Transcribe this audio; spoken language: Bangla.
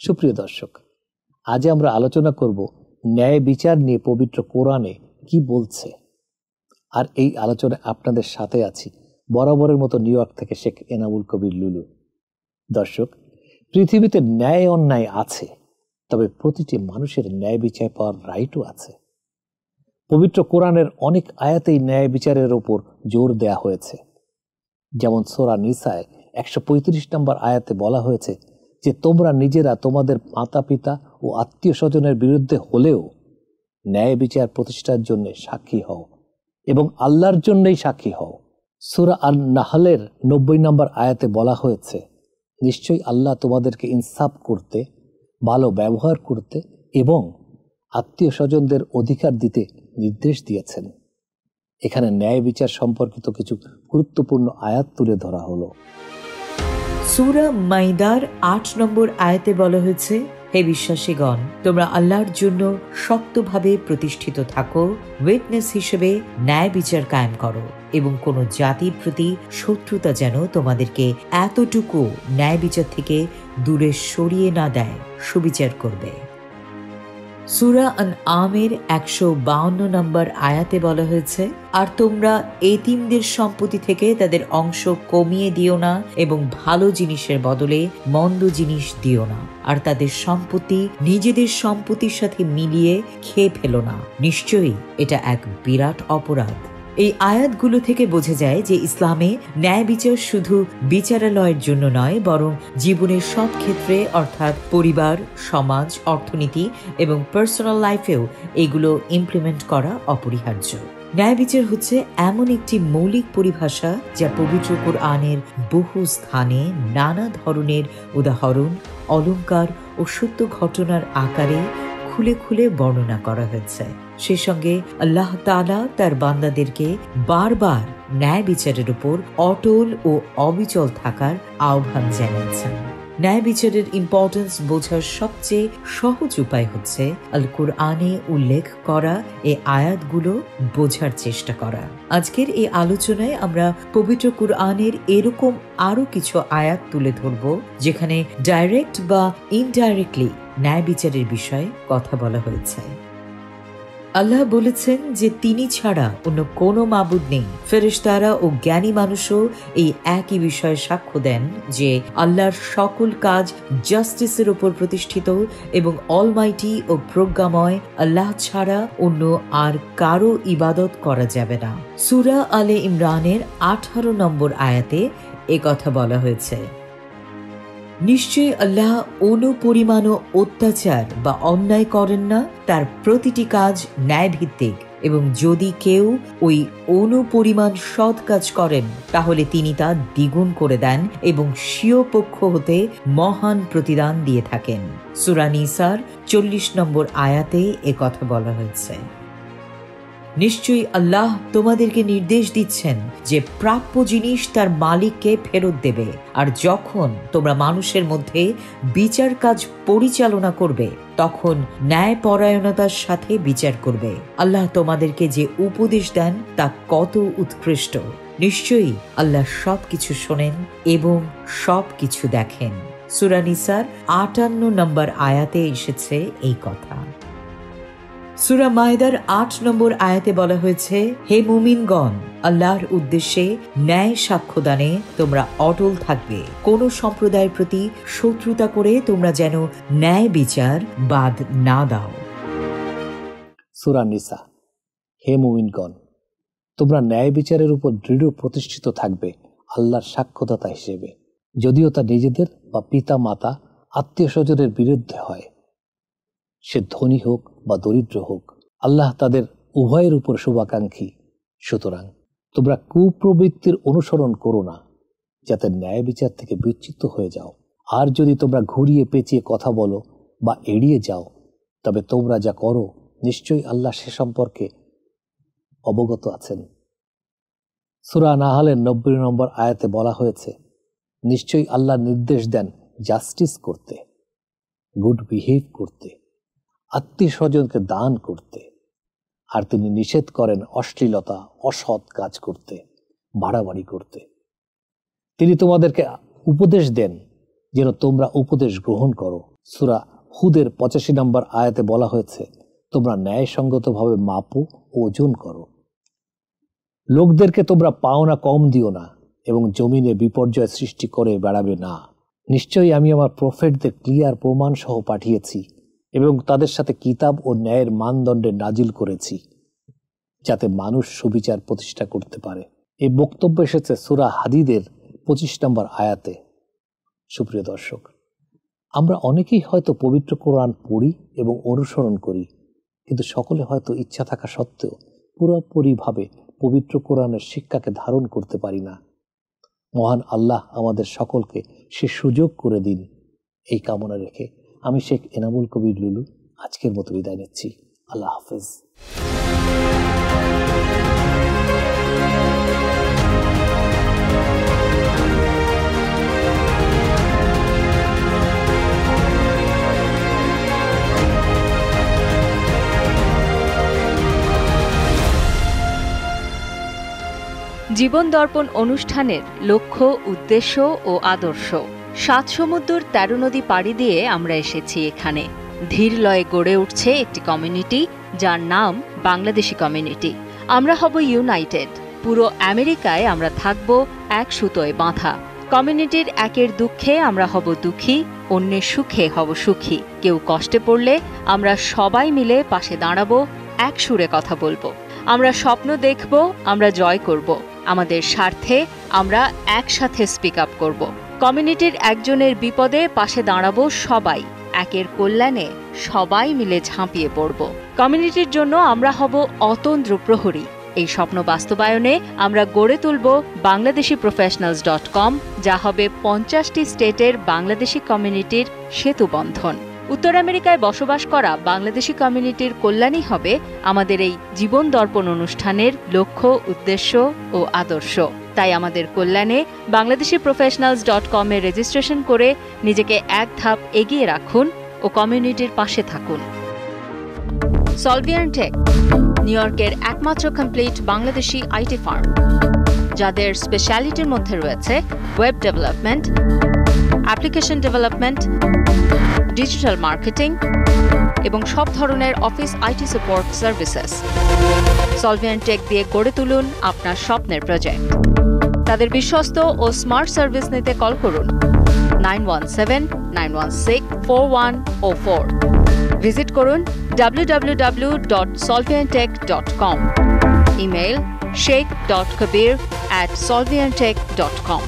সুপ্রিয় দর্শক, আজ আমরা আলোচনা করব ন্যায় বিচার নিয়ে পবিত্র কোরআনে কি বলছে। আর এই আলোচনায় আপনাদের সাথে আছি বরাবরের মতো নিউ ইয়র্ক থেকে শেখ এনামুল কবির লুলু। দর্শক, পৃথিবীতে ন্যায় অন্যায় আছে, তবে প্রতিটি মানুষের ন্যায় বিচার পাওয়ার রাইটও আছে। পবিত্র কোরআনের অনেক আয়াতেই ন্যায় বিচারের ওপর জোর দেয়া হয়েছে। যেমন সূরা নিসায় 135 নম্বর আয়াতে বলা হয়েছে যে তোমরা নিজেরা তোমাদের মাতা পিতা ও আত্মীয় স্বজনের বিরুদ্ধে হলেও ন্যায় বিচার প্রতিষ্ঠার জন্য সাক্ষী হও এবং আল্লাহর জন্যই সাক্ষী হও। সূরা আন-নাহলের 90 নম্বর আয়াতে বলা হয়েছে, নিশ্চয়ই আল্লাহ তোমাদেরকে ইনসাফ করতে, ভালো ব্যবহার করতে এবং আত্মীয় স্বজনদের অধিকার দিতে নির্দেশ দিয়েছেন। এখানে ন্যায় বিচার সম্পর্কিত কিছু গুরুত্বপূর্ণ আয়াত তুলে ধরা হলো। সূরা মাইদার 8 নম্বর আয়াতে বলা হয়েছে, হে বিশ্বাসীগণ, তোমরা আল্লাহর জন্য শক্তভাবে প্রতিষ্ঠিত থাকো, উইটনেস হিসেবে ন্যায় বিচার কায়েম করো এবং কোন জাতির প্রতি শত্রুতা যেন তোমাদেরকে এতটুকু ন্যায় বিচার থেকে দূরে সরিয়ে না দেয়, সুবিচার করবে। সূরা আন-আমের 152 নম্বর আয়াতে বলা হয়েছে, আর তোমরা এতিমদের সম্পত্তি থেকে তাদের অংশ কমিয়ে দিও না এবং ভালো জিনিসের বদলে মন্দ জিনিস দিও না, আর তাদের সম্পত্তি নিজেদের সম্পত্তির সাথে মিলিয়ে খেয়ে ফেলো না, নিশ্চয়ই এটা এক বিরাট অপরাধ। এই আয়াতগুলো থেকে বোঝা যায় যে ইসলামে ন্যায় বিচার শুধু বিচারালয়ের জন্য নয়, বরং জীবনের সব ক্ষেত্রে অর্থাৎ পরিবার, সমাজ, অর্থনীতি এবং পার্সোনাল লাইফেও এগুলো ইমপ্লিমেন্ট করা অপরিহার্য। ন্যায় বিচার হচ্ছে এমন একটি মৌলিক পরিভাষা যা পবিত্র কোরআনের বহু স্থানে নানা ধরনের উদাহরণ, অলংকার ও সত্য ঘটনার আকারে খুলে খুলে বর্ণনা করা হয়েছে। সেই সঙ্গে আল্লাহ তাআলা তার বান্দাদেরকে বারবার ন্যায় বিচারের উপর অটল ও অবিচল থাকার আহ্বান জানিয়েছেন। ন্যায় বিচারের ইম্পর্টেন্স বোঝার সবচেয়ে সহজ উপায় হচ্ছে আল কোরআনে উল্লেখ করা এই আয়াতগুলো বোঝার চেষ্টা করা। আজকের এই আলোচনায় আমরা পবিত্র কোরআনের এরকম আরো কিছু আয়াত তুলে ধরব যেখানে ডাইরেক্ট বা ইনডাইরেক্টলি ন্যায় বিচারের বিষয়ে কথা বলা হয়েছে। আল্লাহ বলেছেন যে তিনি ছাড়া অন্য কোনো মাবুদ নেই। ফেরেশতারা ও জ্ঞানী মানুষও এই একই বিষয়ে সাক্ষ্য দেন যে আল্লাহর সকল কাজ জাস্টিসের উপর প্রতিষ্ঠিত এবং অলমাইটি ও প্রজ্ঞাময় আল্লাহ ছাড়া অন্য আর কারো ইবাদত করা যাবে না। সূরা আলে ইমরানের 18 নম্বর আয়াতে এ কথা বলা হয়েছে, নিশ্চয়ই আল্লাহ অনুপরিমাণ অত্যাচার বা অন্যায় করেন না, তার প্রতিটি কাজ ন্যায়ভিত্তিক, এবং যদি কেউ ওই অনুপরিমাণ সৎ কাজ করেন তাহলে তিনি তা দ্বিগুণ করে দেন এবং স্বীয় পক্ষ হতে মহান প্রতিদান দিয়ে থাকেন। সূরা নিসার 40 নম্বর আয়াতে এ কথা বলা হয়েছে। নিশ্চয়ই আল্লাহ তোমাদেরকে নির্দেশ দিচ্ছেন যে প্রাপ্য জিনিস তার মালিককে ফেরত দেবে, আর যখন তোমরা মানুষের মধ্যে বিচার কাজ পরিচালনা করবে তখন ন্যায়পরায়ণতার সাথে বিচার করবে। আল্লাহ তোমাদেরকে যে উপদেশ দেন তা কত উৎকৃষ্ট। নিশ্চয়ই আল্লাহ সবকিছু শোনেন এবং সবকিছু দেখেন। সূরা নিসার 58 নম্বর আয়াতে এসেছে এই কথা। সূরা মাইদার 8 নম্বর আয়াতে বলা হয়েছে, হে মুমিনগণ, আল্লাহর উদ্দেশ্যে ন্যায় সাক্ষ্যদানে তোমরা অটল থাকবে। কোন সম্প্রদায়ের প্রতি শত্রুতা করে তোমরা যেন ন্যায় বিচার বাদ না দাও। সূরা নিসা, হে মুমিনগণ, তোমরা ন্যায় বিচারের উপর দৃঢ় প্রতিষ্ঠিত থাকবে আল্লাহর সাক্ষ্যদাতা হিসেবে, যদিও তা নিজেদের বা পিতা মাতা আত্মীয় স্বজনের বিরুদ্ধে হয়, সে ধনী হোক বা দরিদ্র হোক, আল্লাহ তাদের উভয়ের উপর শুভাকাঙ্ক্ষী। সুতরাং তোমরা কুপ্রবৃত্তির অনুসরণ করো না, যাতে ন্যায় বিচার থেকে বিচ্যুত হয়ে যাও। আর যদি তোমরা ঘুরিয়ে পেঁচিয়ে কথা বলো বা এড়িয়ে যাও, তবে তোমরা যা করো নিশ্চয়ই আল্লাহ সে সম্পর্কে অবগত আছেন। সূরা নাহলের 90 নম্বর আয়াতে বলা হয়েছে, নিশ্চয়ই আল্লাহ নির্দেশ দেন জাস্টিস করতে, গুড বিহেভ করতে, আত্মীয় স্বজনকে দান করতে, আর তিনি নিষেধ করেন অশ্লীলতা, অসৎ কাজ করতে, বাড়াবাড়ি করতে। তিনি তোমাদেরকে উপদেশ দেন যেন তোমরা উপদেশ গ্রহণ করো। সূরা হুদের 85 নম্বর আয়াতে বলা হয়েছে, তোমরা ন্যায়সঙ্গতভাবে মাপো ও ওজন করো। লোকদেরকে তোমরা পাওনা কম দিও না এবং জমিনে বিপর্যয় সৃষ্টি করে বেড়াবে না। নিশ্চয়ই আমি আমার প্রফেটদের ক্লিয়ার প্রমাণ সহ পাঠিয়েছি এবং তাদের সাথে কিতাব ও ন্যায়ের মানদণ্ডে নাজিল করেছি, যাতে মানুষ সুবিচার প্রতিষ্ঠা করতে পারে। এই বক্তব্য এসেছে সূরা হাদিদের 25 নম্বর আয়াতে। সুপ্রিয় দর্শক, আমরা অনেকেই হয়তো পবিত্র কোরআন পড়ি এবং অনুসরণ করি, কিন্তু সকলে হয়তো ইচ্ছা থাকা সত্ত্বেও পুরোপুরিভাবে পবিত্র কোরআনের শিক্ষাকে ধারণ করতে পারি না। মহান আল্লাহ আমাদের সকলকে সে সুযোগ করে দিন, এই কামনা রেখে আমি শেখ এনামুল কবির লুলু আজকের মতো বিদায় নিচ্ছি। আল্লাহ হাফেজ। জীবন দর্পণ অনুষ্ঠানের লক্ষ্য, উদ্দেশ্য ও আদর্শ। 7 সমুদ্র 13 নদী পাড়ি দিয়ে আমরা এসেছি এখানে। ধীর লয়ে গড়ে উঠছে একটি কমিউনিটি, যার নাম বাংলাদেশি কমিউনিটি। আমরা হব ইউনাইটেড। পুরো আমেরিকায় আমরা থাকব এক সুতোয় বাঁধা। কমিউনিটির একের দুঃখে আমরা হব দুঃখী, অন্যের সুখে হব সুখী। কেউ কষ্টে পড়লে আমরা সবাই মিলে পাশে দাঁড়াবো, এক সুরে কথা বলবো। আমরা স্বপ্ন দেখব, আমরা জয় করব। আমাদের স্বার্থে আমরা একসাথে স্পিক আপ করব। কমিউনিটির একজনের বিপদে পাশে দাঁড়াবো সবাই। একের কল্যাণে সবাই মিলে ঝাঁপিয়ে পড়ব। কমিউনিটির জন্য আমরা হব অতন্দ্র প্রহরী। এই স্বপ্ন বাস্তবায়নে আমরা গড়ে তুলব bangladeshiprofessionals.com, যা হবে 50টি স্টেটের বাংলাদেশি কমিউনিটির সেতুবন্ধন। উত্তর আমেরিকায় বসবাস করা বাংলাদেশি কমিউনিটির কল্যাণই হবে আমাদের এই জীবন দর্পণ অনুষ্ঠানের লক্ষ্য, উদ্দেশ্য ও আদর্শ। তাই আমাদের কল্যাণে bangladeshiprofessionals.com এ রেজিস্ট্রেশন করে নিজেকে এক ধাপ এগিয়ে রাখুন ও কমিউনিটির পাশে থাকুন। সলভিয়ান টেক, নিউ ইয়র্কের একমাত্র কমপ্লিট বাংলাদেশি আইটি ফার্ম, যাদের স্পেশালিটির মধ্যে রয়েছে web development, application development, digital marketing এবং সব ধরনের office IT support services. Solvian tech দিয়ে গড়ে তুলুন আপনার স্বপ্নের প্রজেক্ট। তাদের বিশ্বস্ত ও স্মার্ট সার্ভিস নিতে কল করুন 917-916-4104। ভিজিট করুন www.solviantech.com। Email sheikh.kabir@solviantech.com।